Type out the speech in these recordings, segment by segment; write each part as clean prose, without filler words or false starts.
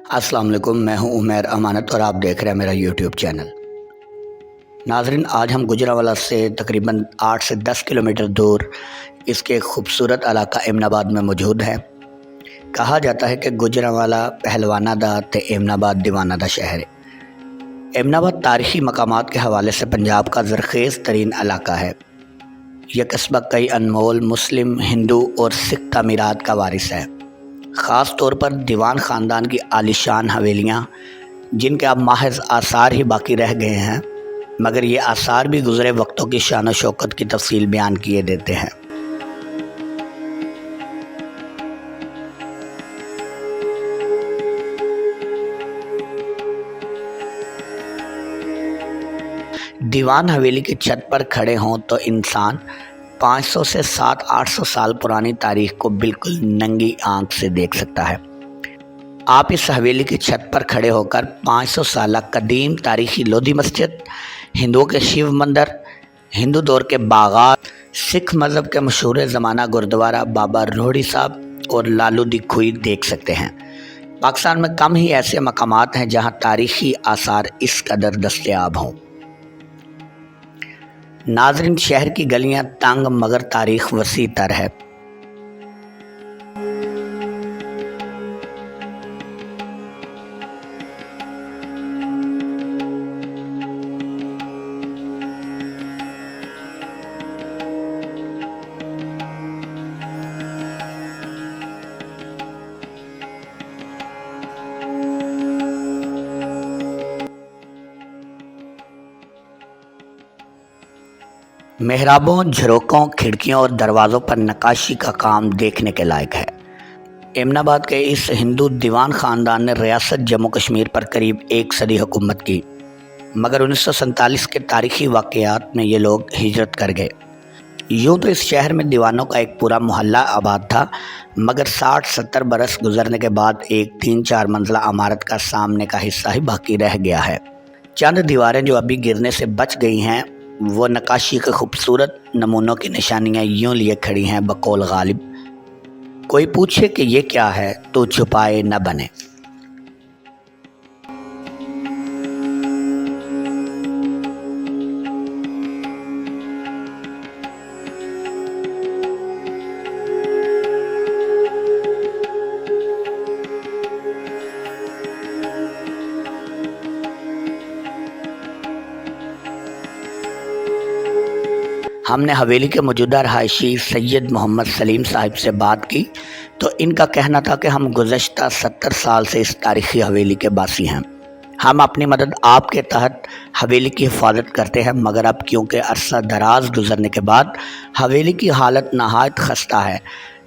अस्सलाम वालेकुम, मैं हूं उमैर अमानत और आप देख रहे हैं मेरा यूट्यूब चैनल। नाजरीन, आज हम गुजरांवाला से तकरीबन 8 से 10 किलोमीटर दूर इसके खूबसूरत इलाका एमनाबाद में मौजूद है। कहा जाता है कि गुजरांवाला पहलवाना दा ते एमनाबाद दीवाना दा शहर है। एमनाबाद तारीख़ी मकामात के हवाले से पंजाब का ज़रख़ेज़ तरीन इलाका है। यह कस्बा कई अनमोल मुस्लिम, हिंदू और सिख तामीरात का वारिस है। ख़ास तौर पर दीवान ख़ानदान की आलीशान हवेलियाँ, जिनके अब महज आसार ही बाकी रह गए हैं, मगर ये आसार भी गुज़रे वक्तों की शान व शौकत की तफसील बयान किए देते हैं। दीवान हवेली की छत पर खड़े हों तो इंसान 500 से 700-800 साल पुरानी तारीख को बिल्कुल नंगी आंख से देख सकता है। आप इस हवेली की छत पर खड़े होकर 500 साल कदीम तारीखी लोधी मस्जिद, हिंदुओं के शिव मंदिर, हिंदू दौर के बागात, सिख मज़हब के मशहूर ज़माना गुरुद्वारा बाबा रोहड़ी साहब और लालू दी खुई देख सकते हैं। पाकिस्तान में कम ही ऐसे मकामात हैं जहां तारीखी आसार इस कदर दस्तयाब हों। नाज़रीन, शहर की गलियां तंग मगर तारीख वसी तर है। मेहराबों, झरोकों, खिड़कियों और दरवाज़ों पर नक्काशी का काम देखने के लायक है। एमनाबाद के इस हिंदू दीवान ख़ानदान ने रियासत जम्मू कश्मीर पर करीब 1 सदी हुकूमत की, मगर 1947 के तारीख़ी वाक़यात में ये लोग हिजरत कर गए। यूँ तो इस शहर में दीवानों का एक पूरा मोहल्ला आबाद था, मगर 60-70 बरस गुजरने के बाद एक 3-4 मंजिला इमारत का सामने का हिस्सा ही बाकी रह गया है। चंद दीवारें जो अभी गिरने से बच गई हैं, वो नक्काशी के खूबसूरत नमूनों की निशानियाँ यूँ लिए खड़ी हैं बकौल गालिब, कोई पूछे कि ये क्या है तो छुपाए न बने। हमने हवेली के मौजूदा रहायशी सैयद मोहम्मद सलीम साहिब से बात की तो इनका कहना था कि हम गुज़श्ता 70 साल से इस तारीख़ी हवेली के बासी हैं। हम अपनी मदद आपके तहत हवेली की हिफाजत करते हैं, मगर अब क्योंकि अरसा दराज गुजरने के बाद हवेली की हालत नहायत खस्ता है,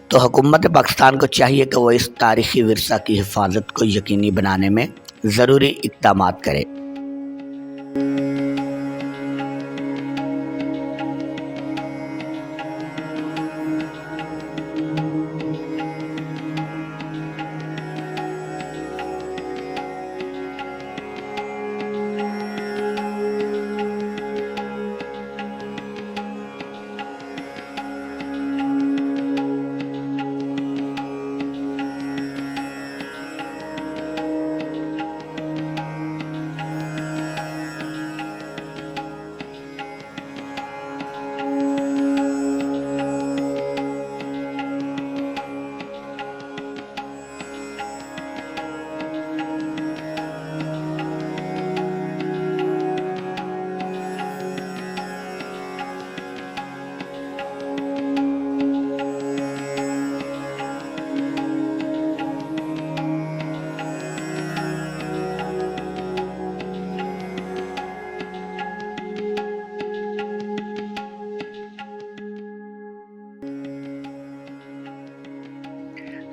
तो हुकूमत पाकिस्तान को चाहिए कि वो इस तारीख़ी विरसा की हिफाजत को यकीनी बनाने में ज़रूरी इक़दामात करे।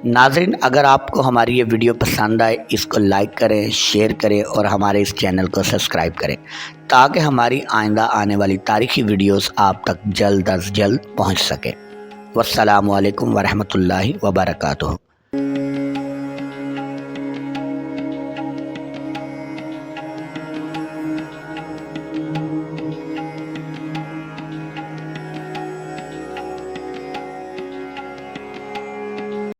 नाज़रीन, अगर आपको हमारी ये वीडियो पसंद आए, इसको लाइक करें, शेयर करें और हमारे इस चैनल को सब्सक्राइब करें, ताकि हमारी आइंदा आने वाली तारीख़ी वीडियोस आप तक जल्द अज़ जल्द पहुँच सकें। वस्सलामु अलैकुम वरहमतुल्लाहि वबरकातुहू।